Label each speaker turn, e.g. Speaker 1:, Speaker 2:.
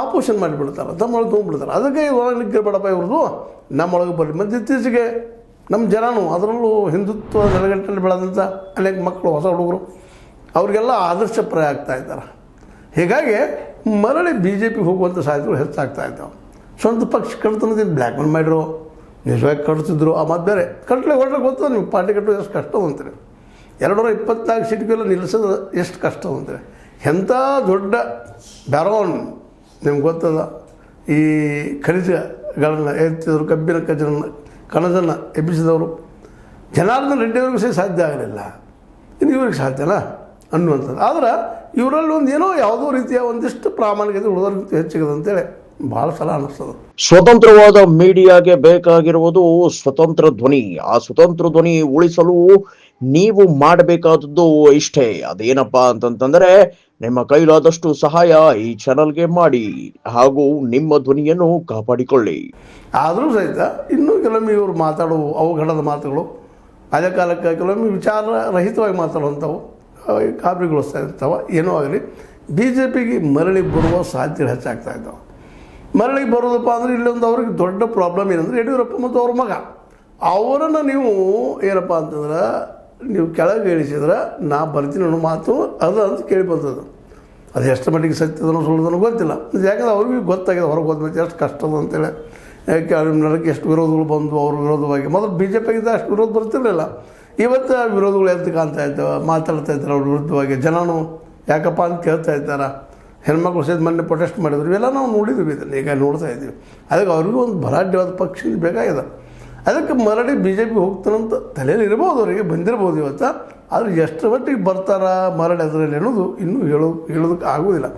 Speaker 1: ಆಪೋಷನ್ ಮಾಡಿಬಿಡ್ತಾರೆ, ತಮ್ಮೊಳಗೆ ತೊಗೊಂಡ್ಬಿಡ್ತಾರೆ. ಅದಕ್ಕೆ ಒಳಗೆ ಬೇಡಪ್ಪ ಇವ್ರದ್ದು ನಮ್ಮೊಳಗೆ ಬರಲಿ. ಮತ್ತು ಇತ್ತೀಚೆಗೆ ನಮ್ಮ ಜನನು ಅದರಲ್ಲೂ ಹಿಂದುತ್ವ ನೆಲೆಗಟ್ಟಲ್ಲಿ ಬೆಳೆದಂಥ ಅನೇಕ ಮಕ್ಕಳು, ಹೊಸ ಹುಡುಗರು, ಅವರಿಗೆಲ್ಲ ಆದರ್ಶಪ್ರಾಯ ಆಗ್ತಾಯಿದ್ದಾರೆ. ಹೀಗಾಗಿ ಮರಳಿ BJP ಹೋಗುವಂಥ ಸಾಧ್ಯತೆಗಳು ಹೆಚ್ಚಾಗ್ತಾ ಇದ್ದಾವೆ. ಸ್ವಂತ ಪಕ್ಷ ಕಟ್ತನದಿಂದ ಬ್ಲ್ಯಾಕ್ ಮೇಲ್ ಮಾಡಿರೋ, ನಿಜವಾಗಿ ಕಟ್ತಿದ್ರು. ಆ ಮತ್ತು ಬೇರೆ ಕಟ್ಟಲೆ ಹೊರಗೆ ಗೊತ್ತದ ನೀವು, ಪಾರ್ಟಿ ಕಟ್ಟೋದು ಎಷ್ಟು ಕಷ್ಟ ಅಂತೀರಿ. 224 ಸೀಟ್ಗೆಲ್ಲ ನಿಲ್ಲಿಸೋದು ಎಷ್ಟು ಕಷ್ಟ ಅಂತೀರಿ. ಎಂಥ ದೊಡ್ಡ ಬ್ಯಾರೋನ್ ನಿಮ್ಗೆ ಗೊತ್ತದ. ಈ ಖನಿಜಗಳನ್ನು ಎತ್ತಿದವರು, ಕಬ್ಬಿನ ಕಣಜನ್ನು ಎಬ್ಬಿಸಿದವರು ಜನಾರ್ದನ್ ರೆಡ್ಡಿ ಅವ್ರಿಗೂ ಸಹ ಸಾಧ್ಯ ಆಗಲಿಲ್ಲ, ಇನ್ನು ಇವ್ರಿಗೆ ಸಾಧ್ಯನಾ ಅನ್ನುವಂಥದ್ದು. ಆದ್ರೆ ಇವರಲ್ಲಿ ಒಂದು ಏನೋ ಯಾವುದೋ ರೀತಿಯ ಒಂದಿಷ್ಟು ಪ್ರಾಮಾಣಿಕತೆ ಉಳಿದೋರ್ಗಿಂತ ಹೆಚ್ಚಿಗೆ ಅಂತೇಳಿ ಭಾಳ ಸಲ ಅನ್ನಿಸ್ತದೆ.
Speaker 2: ಸ್ವತಂತ್ರವಾದ ಮೀಡಿಯಾಗೆ ಬೇಕಾಗಿರುವುದು ಸ್ವತಂತ್ರ ಧ್ವನಿ. ಆ ಸ್ವತಂತ್ರ ಧ್ವನಿ ಉಳಿಸಲು ನೀವು ಮಾಡಬೇಕಾದದ್ದು ಇಷ್ಟೇ. ಅದೇನಪ್ಪಾ ಅಂತಂತಂದ್ರೆ ನಿಮ್ಮ ಕೈಲಾದಷ್ಟು ಸಹಾಯ ಈ ಚಾನಲ್ಗೆ ಮಾಡಿ ಹಾಗೂ ನಿಮ್ಮ ಧ್ವನಿಯನ್ನು ಕಾಪಾಡಿಕೊಳ್ಳಿ.
Speaker 1: ಆದರೂ ಸಹಿತ ಇನ್ನೂ ಕೆಲವೊಮ್ಮೆ ಇವರು ಮಾತಾಡುವ ಅವಘಡದ ಮಾತುಗಳು, ಅದೇ ಕಾಲಕ್ಕೆ ಕೆಲವೊಮ್ಮೆ ವಿಚಾರ ರಹಿತವಾಗಿ ಮಾತಾಡುವಂಥವು ಕಾಪಿಗೊಳಿಸ್ತಾ ಇರ್ತಾವೆ. ಏನೋ ಆಗಲಿ BJPಗೆ ಮರಳಿ ಬರುವ ಸಾಧ್ಯತೆ ಹೆಚ್ಚಾಗ್ತಾ ಇದ್ದಾವೆ. ಮರಳಿ ಬರೋದಪ್ಪ ಅಂದರೆ ಇಲ್ಲೊಂದು ಅವ್ರಿಗೆ ದೊಡ್ಡ ಪ್ರಾಬ್ಲಮ್ ಏನಂದರೆ, ಯಡಿಯೂರಪ್ಪ ಮತ್ತು ಅವ್ರ ಮಗ ಅವರನ್ನು ನೀವು ಏನಪ್ಪ ಅಂತಂದ್ರೆ ನೀವು ಕೆಳಗೆ ಇಳಿಸಿದ್ರೆ ನಾ ಬರ್ತೀನಿ ಅನ್ನೋ ಮಾತು ಅದು ಅಂತ ಕೇಳಿ ಬಂದದ್ದು. ಅದು ಎಷ್ಟು ಮಟ್ಟಿಗೆ ಸತ್ಯದನೋ ಸುಳ್ಳದನೋ ಗೊತ್ತಿಲ್ಲ. ಯಾಕಂದ್ರೆ ಅವ್ರಿಗೆ ಗೊತ್ತಾಗಿದೆ ಹೊರಗೆ ಹೋದ್ಮೇಲೆ ಎಷ್ಟು ಕಷ್ಟದ ಅಂತೇಳಿ. ಯಾಕೆ ನಡಕ್ಕೆ ಎಷ್ಟು ವಿರೋಧಗಳು ಬಂದು ಅವ್ರ ವಿರೋಧವಾಗಿ. ಮೊದಲು BJPಗಿಂತ ಅಷ್ಟು ವಿರೋಧ ಬರ್ತಿರಲಿಲ್ಲ. ಇವತ್ತು ಆ ವಿರೋಧಗಳು ಎದ್ದು ಕಾಣ್ತಾ ಇದ್ದಾವೆ, ಮಾತಾಡ್ತಾ ಇದ್ದಾರೆ ಅವ್ರ ವಿರುದ್ಧವಾಗಿ. ಜನನು ಯಾಕಪ್ಪ ಅಂತ ಕೇಳ್ತಾ ಇದ್ದಾರೆ. ಹೆಣ್ಮಕ್ಳು ಸಹಿತ ಮೊನ್ನೆ ಪ್ರೊಟೆಸ್ಟ್ ಮಾಡಿದ್ರು. ಇವೆಲ್ಲ ನಾವು ನೋಡಿದ್ವಿ, ಇದನ್ನು ಈಗ ನೋಡ್ತಾ ಇದ್ದೀವಿ. ಅದಕ್ಕೆ ಅವ್ರಿಗೂ ಒಂದು ಭರಾಢ್ಯವಾದ ಪಕ್ಷ ಬೇಕಾಗಿದೆ. ಅದಕ್ಕೆ ಮರಳಿ BJP ಹೋಗ್ತಾನಂತ ತಲೆಯಲ್ಲಿ ಇರ್ಬೋದು, ಅವರಿಗೆ ಬಂದಿರ್ಬೋದು ಇವತ್ತು. ಆದರೆ ಎಷ್ಟು ಮಟ್ಟಿಗೆ ಬರ್ತಾರ ಮರಳಿ ಅದರಲ್ಲಿ ಅನ್ನೋದು ಇನ್ನೂ ಹೇಳೋದಕ್ಕೆ ಆಗೋದಿಲ್ಲ.